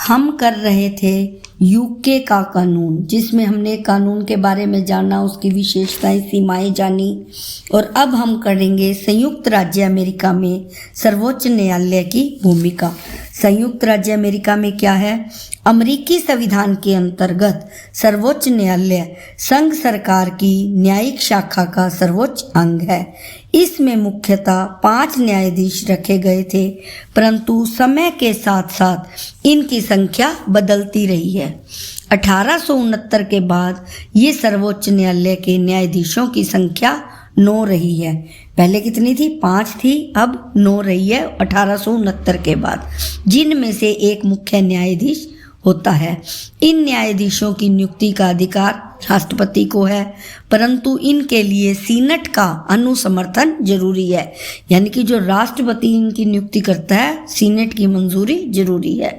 हम कर रहे थे यूके का कानून, जिसमें हमने कानून के बारे में जाना, उसकी विशेषताएं, सीमाएं जानी। और अब हम करेंगे संयुक्त राज्य अमेरिका में सर्वोच्च न्यायालय की भूमिका। संयुक्त राज्य अमेरिका में क्या है? अमेरिकी संविधान के अंतर्गत सर्वोच्च न्यायालय संघ सरकार की न्यायिक शाखा का सर्वोच्च अंग है। इसमें मुख्यतः 5 न्यायाधीश रखे गए थे, परंतु समय के साथ साथ इनकी संख्या बदलती रही है। 1869 के बाद ये सर्वोच्च न्यायालय के न्यायाधीशों की संख्या 9 रही है। पहले कितनी थी? 5 थी, अब 9 रही है 1869 के बाद, जिनमें से एक मुख्य न्यायाधीश होता है। इन न्यायाधीशों की नियुक्ति का अधिकार राष्ट्रपति को है, परंतु इनके लिए सीनेट का अनुसमर्थन जरूरी है। यानी कि जो राष्ट्रपति इनकी नियुक्ति करता है, सीनेट की मंजूरी जरूरी है।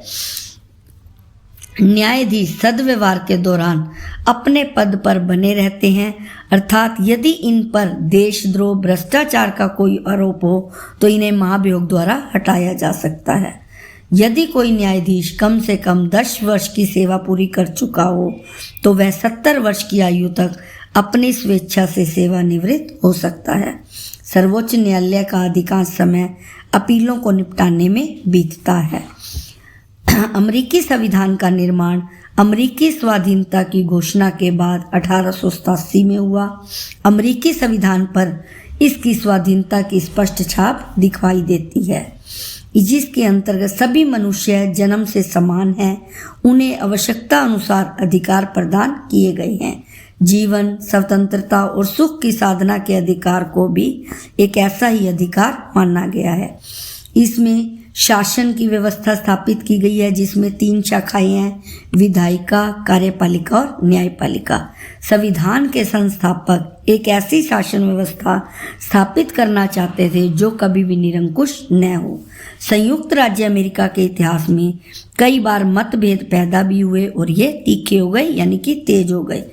न्यायाधीश सदव्यवहार के दौरान अपने पद पर बने रहते हैं, अर्थात यदि इन पर देशद्रोह, भ्रष्टाचार का कोई आरोप हो तो इन्हें महाभियोग द्वारा हटाया जा सकता है। यदि कोई न्यायाधीश कम से कम 10 वर्ष की सेवा पूरी कर चुका हो तो वह 70 वर्ष की आयु तक अपनी स्वेच्छा से सेवानिवृत्त हो सकता है। सर्वोच्च न्यायालय का अधिकांश समय अपीलों को निपटाने में बीतता है। अमेरिकी संविधान का निर्माण अमेरिकी स्वाधीनता की घोषणा के बाद 1887 में हुआ। अमेरिकी संविधान पर इसकी स्वाधीनता की स्पष्ट छाप दिखाई देती है, जिसके अंतर्गत सभी मनुष्य जन्म से समान हैं, उन्हें आवश्यकता अनुसार अधिकार प्रदान किए गए हैं। जीवन, स्वतंत्रता और सुख की साधना के अधिकार को भी एक ऐसा ही अधिकार माना गया है। इसमें शासन की व्यवस्था स्थापित की गई है, जिसमें 3 शाखाएं हैं: विधायिका, कार्यपालिका और न्यायपालिका। संविधान के संस्थापक एक ऐसी शासन व्यवस्था स्थापित करना चाहते थे जो कभी भी निरंकुश न हो। संयुक्त राज्य अमेरिका के इतिहास में कई बार मतभेद पैदा भी हुए और ये तीखे हो गए, यानी कि तेज हो गए।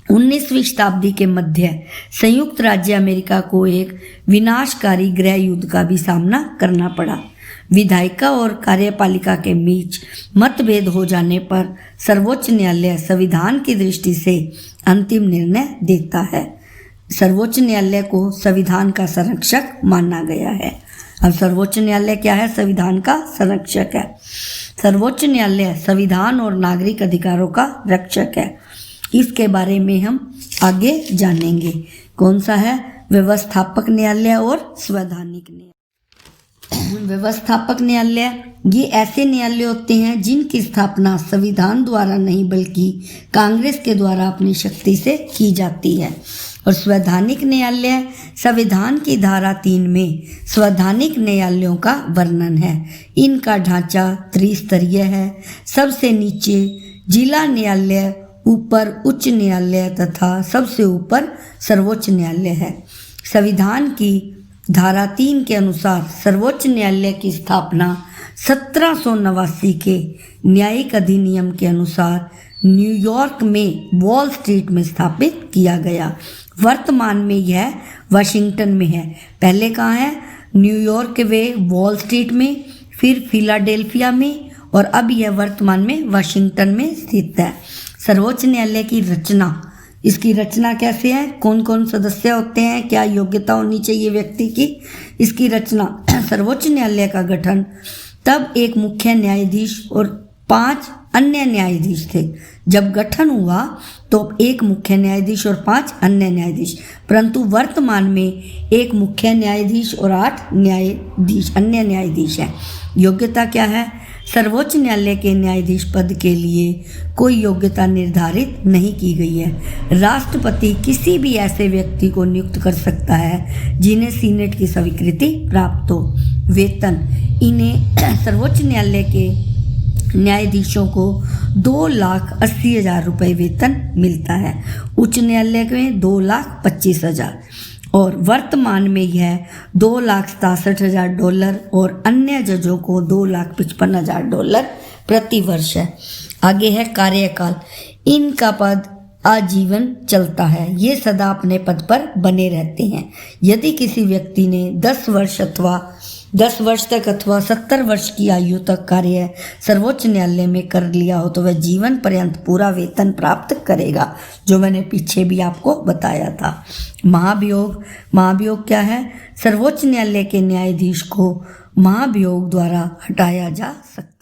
19वीं शताब्दी के मध्य संयुक्त राज्य अमेरिका को एक विनाशकारी गृह युद्ध का भी सामना करना पड़ा। विधायिका और कार्यपालिका के बीच मतभेद हो जाने पर सर्वोच्च न्यायालय संविधान की दृष्टि से अंतिम निर्णय देता है। सर्वोच्च न्यायालय को संविधान का संरक्षक माना गया है। अब सर्वोच्च न्यायालय क्या है? संविधान का संरक्षक है। सर्वोच्च न्यायालय संविधान और नागरिक अधिकारों का रक्षक है। इसके बारे में हम आगे जानेंगे। कौन सा है? व्यवस्थापक न्यायालय और संवैधानिक न्यायालय। व्यवस्थापक न्यायालय ये ऐसे न्यायालय होते हैं जिनकी स्थापना संविधान द्वारा नहीं बल्कि कांग्रेस के द्वारा अपनी शक्ति से की जाती है। और संवैधानिक न्यायालय संविधान की धारा 3 में संवैधानिक न्यायालयों का वर्णन है। इनका ढांचा त्रिस्तरीय है। सबसे नीचे जिला न्यायालय, ऊपर उच्च न्यायालय तथा सबसे ऊपर सर्वोच्च न्यायालय है। संविधान की धारा 3 के अनुसार सर्वोच्च न्यायालय की स्थापना 1789 के न्यायिक अधिनियम के अनुसार न्यूयॉर्क में वॉल स्ट्रीट में स्थापित किया गया। वर्तमान में यह वाशिंगटन में है। पहले कहाँ है? न्यूयॉर्क में वॉल स्ट्रीट में, फिर फिलाडेल्फिया में, और अब यह वर्तमान में वाशिंगटन में स्थित है। सर्वोच्च न्यायालय की रचना, इसकी रचना कैसे है? कौन कौन सदस्य होते हैं? क्या योग्यता होनी चाहिए व्यक्ति की? इसकी रचना, सर्वोच्च न्यायालय का गठन तब एक मुख्य न्यायाधीश और 5 अन्य न्यायाधीश थे। जब गठन हुआ तो एक मुख्य न्यायाधीश और 5 अन्य न्यायाधीश, परंतु वर्तमान में एक मुख्य न्यायाधीश और 8 अन्य न्यायाधीश हैं। योग्यता क्या है? सर्वोच्च न्यायालय के न्यायाधीश पद के लिए कोई योग्यता निर्धारित नहीं की गई है। राष्ट्रपति किसी भी ऐसे व्यक्ति को नियुक्त कर सकता है जिन्हें सीनेट की स्वीकृति प्राप्त हो। वेतन, इन्हें सर्वोच्च न्यायालय के न्यायाधीशों को 2,80,000 रुपये वेतन मिलता है। उच्च न्यायालय में 2,25,000 और वर्तमान में यह $2,67,000 और अन्य जजों को $2,55,000 प्रति वर्ष है। आगे है कार्यकाल। इनका पद आजीवन चलता है। ये सदा अपने पद पर बने रहते हैं। यदि किसी व्यक्ति ने 10 वर्ष अथवा 10 वर्ष तक अथवा 70 वर्ष की आयु तक कार्य सर्वोच्च न्यायालय में कर लिया हो तो वह जीवन पर्यंत पूरा वेतन प्राप्त करेगा, जो मैंने पीछे भी आपको बताया था। महाभियोग क्या है? सर्वोच्च न्यायालय के न्यायाधीश को महाभियोग द्वारा हटाया जा सकता है।